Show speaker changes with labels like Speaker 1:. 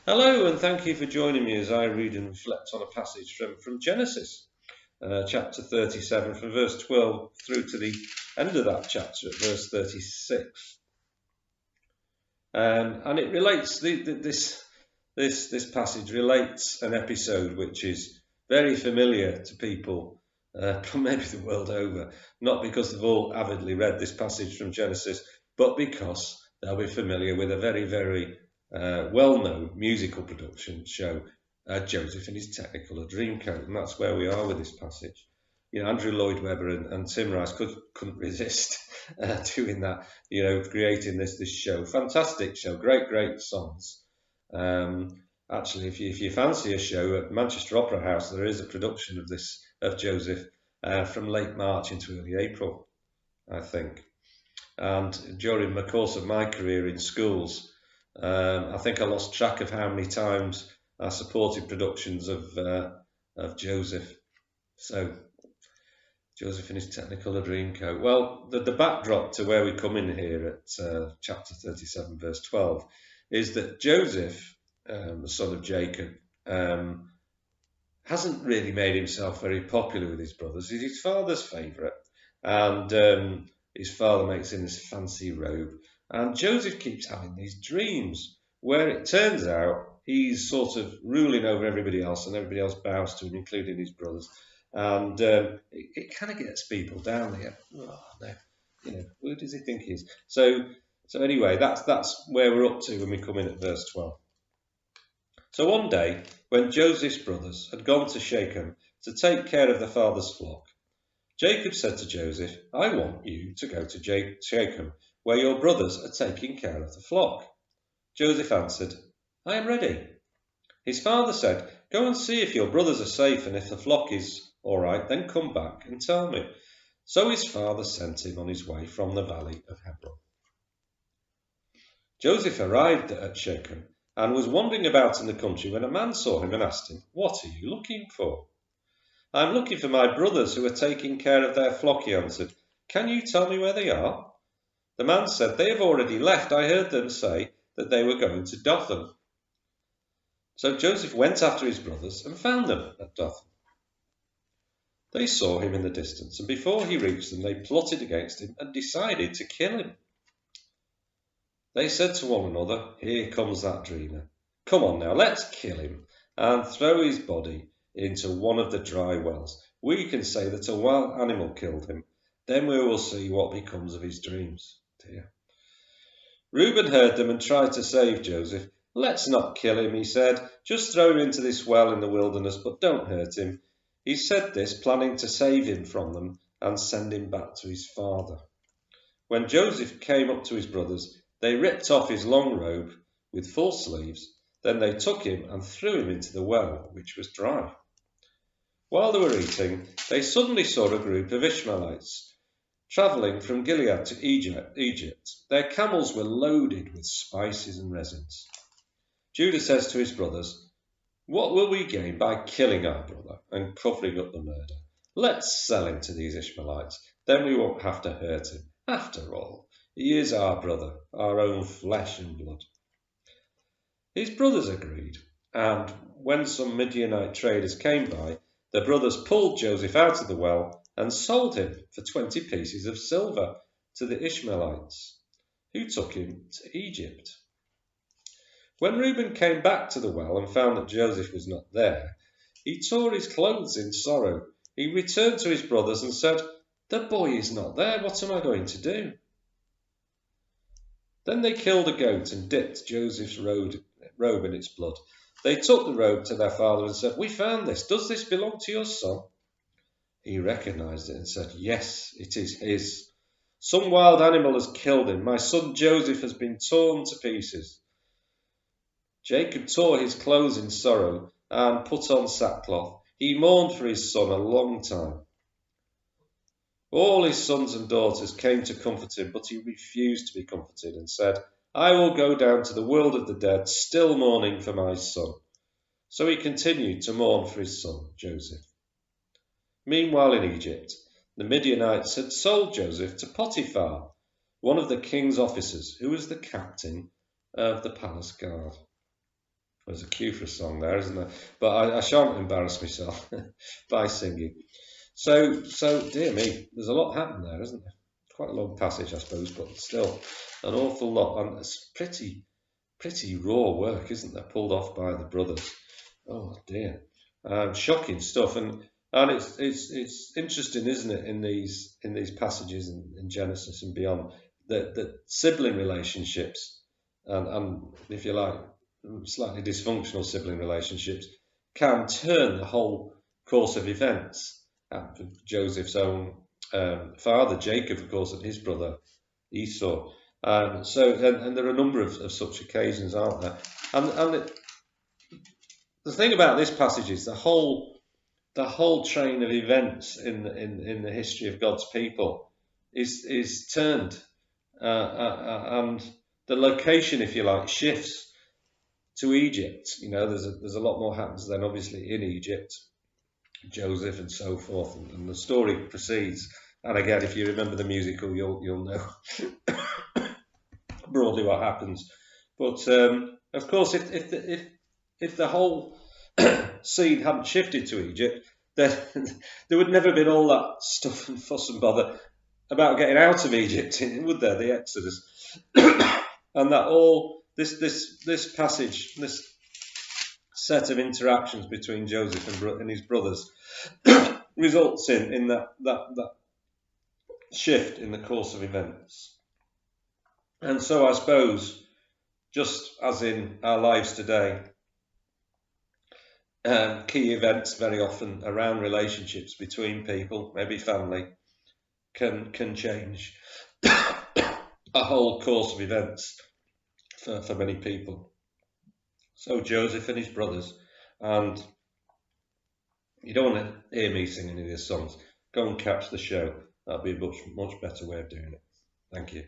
Speaker 1: Hello, and thank you for joining me as I read and reflect on a passage from Genesis, chapter 37, from verse 12 through to the end of that chapter at verse 36. And it relates, this passage relates an episode which is very familiar to people from maybe the world over, not because they've all avidly read this passage from Genesis, but because they'll be familiar with a very, very well-known musical production show, Joseph and His Technicolor Dreamcoat, and that's where we are with this passage. You know, Andrew Lloyd Webber and Tim Rice couldn't resist doing that. You know, creating this show, fantastic show, great songs. Actually, if you fancy a show at Manchester Opera House, there is a production of Joseph from late March into early April, I think. And during the course of my career in schools, I think I lost track of how many times I supported productions of Joseph. So, Joseph and His Technicolor Dreamcoat. Well, the backdrop to where we come in here at chapter 37, verse 12, is that Joseph, the son of Jacob, hasn't really made himself very popular with his brothers. He's his father's favourite, and his father makes him this fancy robe. And Joseph keeps having these dreams where it turns out he's sort of ruling over everybody else, and everybody else bows to him, including his brothers. And it kind of gets people down there. Oh, no, you know, who does he think he is? So anyway, that's where we're up to when we come in at verse 12. So one day, when Joseph's brothers had gone to Shechem to take care of their father's flock, Jacob said to Joseph, "I want you to go to Shechem, where your brothers are taking care of the flock." Joseph answered, "I am ready." His father said, "Go and see if your brothers are safe, and if the flock is all right, then come back and tell me." So his father sent him on his way from the valley of Hebron. Joseph arrived at Shechem and was wandering about in the country when a man saw him and asked him, "What are you looking for?" "I'm looking for my brothers who are taking care of their flock," he answered. "Can you tell me where they are?" The man said, "They have already left. I heard them say that they were going to Dothan." So Joseph went after his brothers and found them at Dothan. They saw him in the distance, and before he reached them, they plotted against him and decided to kill him. They said to one another, "Here comes that dreamer. Come on now, let's kill him and throw his body into one of the dry wells. We can say that a wild animal killed him. Then we will see what becomes of his dreams." Dear. Reuben heard them and tried to save Joseph. "Let's not kill him," he said. "Just throw him into this well in the wilderness, but don't hurt him." He said this, planning to save him from them and send him back to his father. When Joseph came up to his brothers, they ripped off his long robe with full sleeves. Then they took him and threw him into the well, which was dry. While they were eating, they suddenly saw a group of Ishmaelites travelling from Gilead to Egypt. Their camels were loaded with spices and resins. Judah says to his brothers, "What will we gain by killing our brother and covering up the murder? Let's sell him to these Ishmaelites. Then we won't have to hurt him. After all, he is our brother, our own flesh and blood." His brothers agreed, and when some Midianite traders came by, the brothers pulled Joseph out of the well and sold him for 20 pieces of silver to the Ishmaelites, who took him to Egypt. When Reuben came back to the well and found that Joseph was not there, he tore his clothes in sorrow. He returned to his brothers and said, "The boy is not there. What am I going to do?" Then they killed a goat and dipped Joseph's robe in its blood. They took the robe to their father and said, "We found this. Does this belong to your son?" He recognized it and said, "Yes, it is his. Some wild animal has killed him. My son Joseph has been torn to pieces." Jacob tore his clothes in sorrow and put on sackcloth. He mourned for his son a long time. All his sons and daughters came to comfort him, but he refused to be comforted and said, "I will go down to the world of the dead, still mourning for my son." So he continued to mourn for his son, Joseph. Meanwhile in Egypt, the Midianites had sold Joseph to Potiphar, one of the king's officers, who was the captain of the palace guard. There's a cue for a song there, isn't there? But I shan't embarrass myself by singing. So dear me, there's a lot happened there, isn't there? Quite a long passage, I suppose, but still an awful lot, and it's pretty raw work, isn't there? Pulled off by the brothers. Oh dear, shocking stuff, and it's interesting, isn't it, in these passages in Genesis and beyond, that sibling relationships and if you like slightly dysfunctional sibling relationships can turn the whole course of events. Joseph's own father, Jacob, of course, and his brother Esau. And there are a number of such occasions, aren't there? And the thing about this passage is the whole train of events in the history of God's people is turned, and the location, if you like, shifts to Egypt. You know, there's a lot more happens then, obviously, in Egypt, Joseph and so forth, and the story proceeds. And again, if you remember the musical, you'll know broadly what happens. But of course, if the whole scene hadn't shifted to Egypt, then there would never have been all that stuff and fuss and bother about getting out of Egypt, would there? The Exodus, and that all this passage, this set of interactions between Joseph and his brothers results in that shift in the course of events. And so I suppose, just as in our lives today, key events very often around relationships between people, maybe family, can change a whole course of events for many people. So Joseph and his brothers, and you don't want to hear me singing any of these songs, go and catch the show. That'd be a much better way of doing it. Thank you.